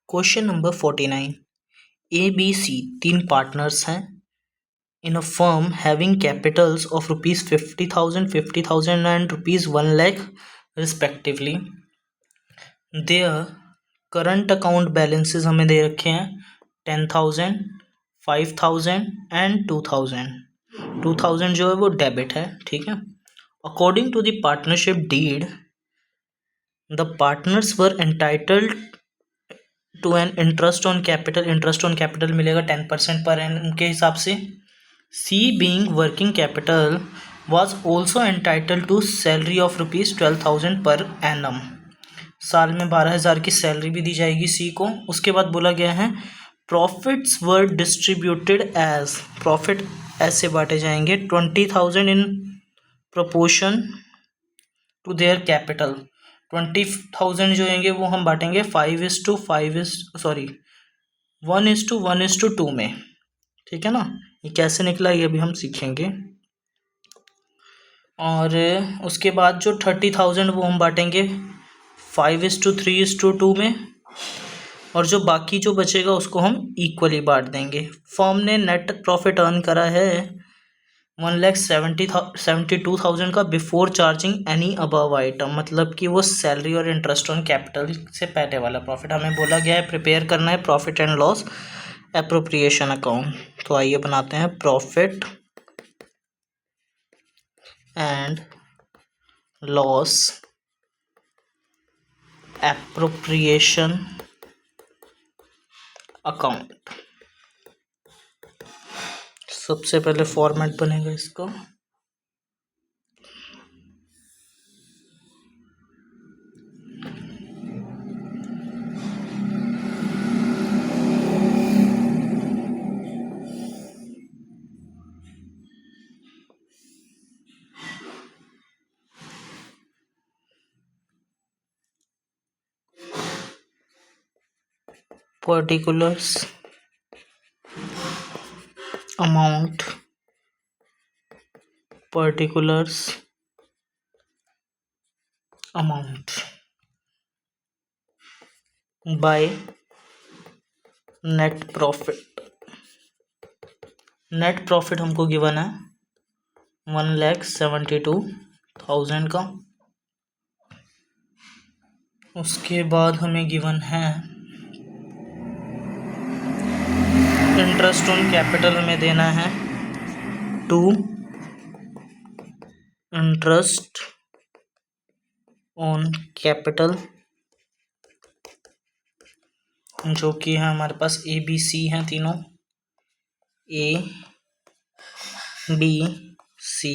Question number 49। A B C तीन partners हैं in a firm having capitals of ₹50,000, 50,000 and ₹1 lakh respectively. Their current account balances हमें दे रखे हैं 10,000, 5,000 and 2,000। 2,000 जो है वो डेबिट है, ठीक है। According to the partnership deed the partners were entitled to an interest on capital. Interest on capital मिलेगा 10% पर एनम के हिसाब से। C being working capital was also entitle to salary of ₹12,000 per annum. साल में 12,000 की salary भी दी जाएगी सी को। उसके बाद बोला गया है profits were distributed as, profit ऐसे बांटे जाएंगे 20,000 in proportion to their capital. 20,000 जो होंगे वो हम बांटेंगे 1:1:2 में, ठीक है ना। ये कैसे निकला ये अभी हम सीखेंगे। और उसके बाद जो 30,000 वो हम बांटेंगे 5:3:2 में, और जो बाकी जो बचेगा उसको हम इक्वली बांट देंगे। फर्म ने नेट प्रॉफिट अर्न करा है 1,72,000 का before charging any above item, मतलब कि वो सैलरी और इंटरेस्ट ऑन कैपिटल से पहले वाला प्रॉफिट। हमें बोला गया है प्रिपेयर करना है profit and loss appropriation account. तो आइए बनाते हैं profit and loss appropriation account. सबसे पहले फॉर्मेट बनेगा इसका, particulars amount, particulars amount by net profit. Net profit हमको गिवन है 1,72,000 का। उसके बाद हमें गिवन है इंटरेस्ट ऑन कैपिटल हमें देना है 2 इंटरेस्ट ऑन कैपिटल, जो कि है हमारे पास ए बी सी हैं तीनों, ए बी सी।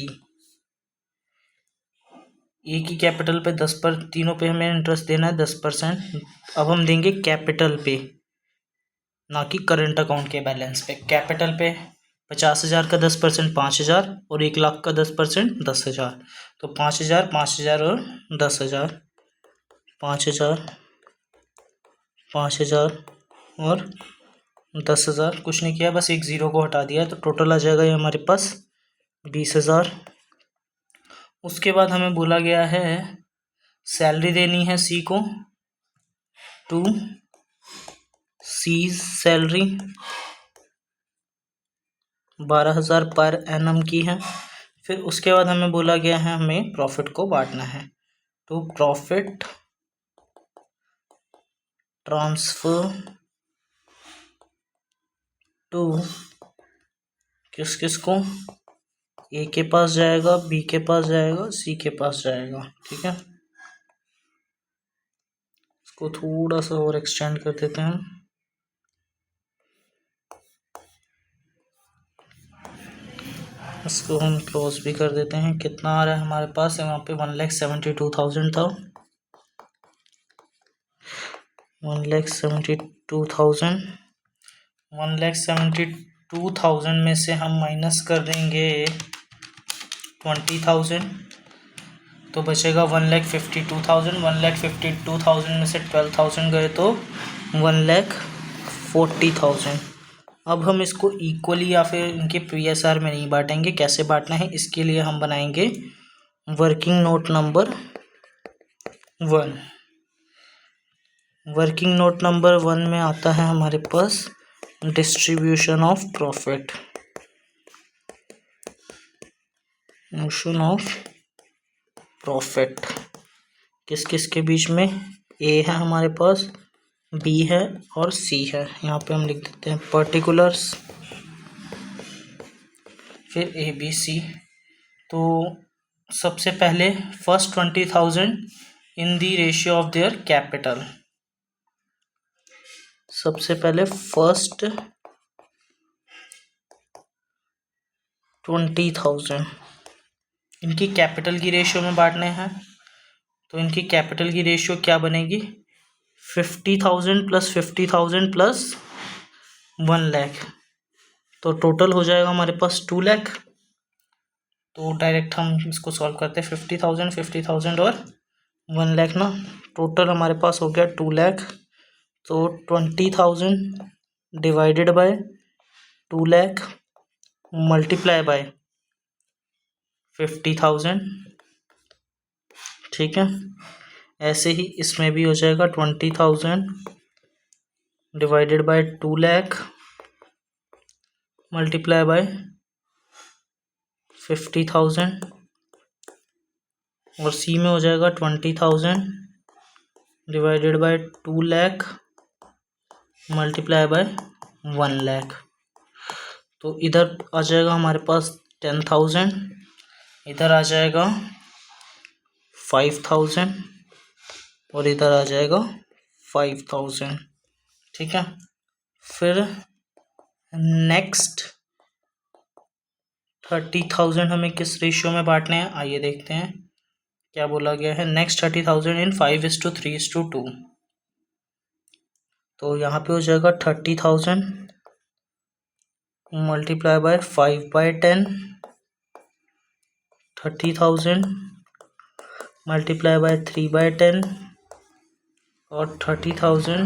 ए की कैपिटल पे 10 पर तीनों पे हमें इंटरेस्ट देना है 10%। अब हम देंगे कैपिटल पे, ना कि करंट अकाउंट के बैलेंस पे। कैपिटल पे 50,000 का 10% 5,000 और 1,00,000 का 10% 10,000। तो 5,000, 5,000 और 10,000, 5,000, 5,000 और 10,000। कुछ नहीं किया, बस एक ज़ीरो को हटा दिया, तो टोटल आ जाएगा ये हमारे पास 20,000। उसके बाद हमें बोला गया है सैलरी देनी है सी को, to seize salary 12,000 per annum की है। फिर उसके बाद हमें बोला गया है हमें प्रॉफिट को बांटना है, तो प्रॉफिट ट्रांसफर टू किस किस को, ए के पास जाएगा, बी के पास जाएगा, सी के पास जाएगा, ठीक है। इसको थोड़ा सा और एक्सटेंड कर देते हैं। इसको हम क्लोज भी कर देते हैं। कितना आ रहा है हमारे पास, वहाँ पे 1,72,000 था। 1,72,000, 1,72,000 में से हम माइनस कर देंगे 20,000, तो बचेगा 1,52,000। 1,52,000 में से 12,000 गए तो 1,40,000। अब हम इसको इक्वली या फिर इनके PSR में नहीं बांटेंगे। कैसे बांटना है इसके लिए हम बनाएंगे working note number 1। Working note number 1 में आता है हमारे पास distribution of profit, notion of profit किस किस के बीच में, ए है हमारे पास, बी है और सी है। यहाँ पे हम लिख देते हैं पर्टिकुलर्स, फिर ए बी सी। तो सबसे पहले first 20,000 in the ratio of their capital. सबसे पहले फर्स्ट 20,000 इनकी कैपिटल की रेशियो में बांटने हैं। तो इनकी कैपिटल की रेशियो क्या बनेगी, 50,000 प्लस 50,000 प्लस 1 लाख। तो टोटल हो जाएगा हमारे पास 2 लाख। तो डायरेक्ट हम इसको सॉल्व करते हैं, 50,000 50,000 और 1 लाख ना, टोटल हमारे पास हो गया 2 लाख। तो 20,000 divided by 2 lakh multiply by 50,000, ठीक है। ऐसे ही इसमें भी हो जाएगा 20,000 divided by 2 lakh multiply by 50,000, और सी में हो जाएगा 20,000 divided by 2 lakh multiply by 1 lakh. तो इधर आ जाएगा हमारे पास 10,000, इधर आ जाएगा 5,000 और इधर आ जाएगा 5,000, ठीक है। फिर नेक्स्ट 30,000 हमें किस रेशियो में बांटने हैं, आइए देखते हैं क्या बोला गया है। नेक्स्ट 30,000 इन 5:3:2। तो यहाँ पे हो जाएगा 30,000 मल्टीप्लाई बाय 5/10, 30,000 मल्टीप्लाई बाय 3/10 और 30,000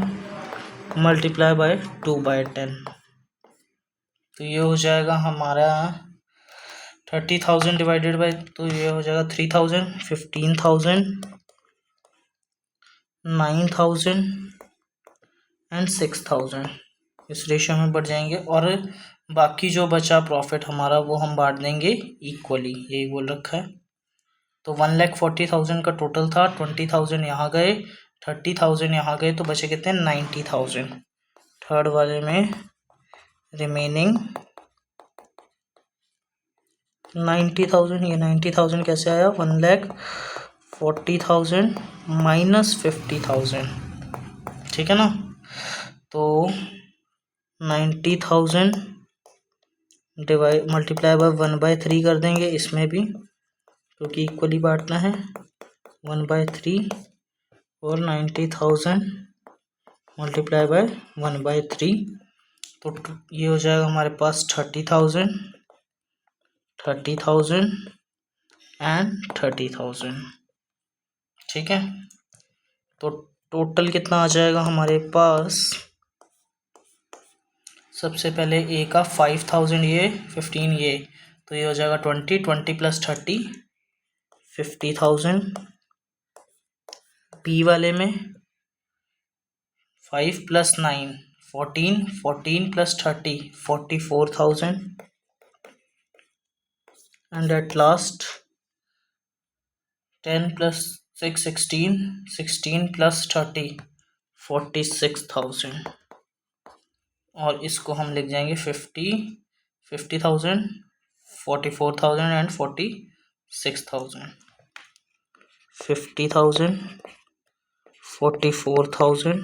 मल्टीप्लाई बाय 2/10। तो ये हो जाएगा हमारा 30,000 डिवाइडेड बाय, तो ये हो जाएगा 3,000, 15,000, 9,000 एंड 6,000। इस रेशियो में बढ़ जाएंगे और बाकी जो बचा प्रॉफिट हमारा वो हम बांट देंगे इक्वली, यही बोल रखा है। तो 1,40,000 का टोटल था, 20,000 यहाँ गए, 30,000 यहाँ गए, तो बचे कितने 90,000। थर्ड वाले में रिमेनिंग 90,000, ये 90,000 कैसे आया, 1,40,000 माइनस 50,000, ठीक है ना। तो 90,000 डिवाइड मल्टीप्लाई बाय 1/3 कर देंगे इसमें भी, क्योंकि इक्वली बांटना है, 1/3 और 90,000 मल्टीप्लाई बाय 1/3। तो ये हो जाएगा हमारे पास 30,000 एंड 30,000, ठीक है। तो टोटल कितना आ जाएगा हमारे पास, सबसे पहले ए का 5,000 ये 15 ये, तो ये हो जाएगा 20 प्लस 30 50,000। बी वाले में 5 plus 9 14 plus 30 44,000 and at last 10 plus 6 16 plus 30 46,000। और इसको हम लिख जाएंगे 50,000 44,000 एंड 46,000। 50,000 44,000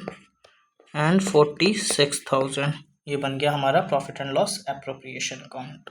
एंड 46,000, ये बन गया हमारा profit and loss appropriation account.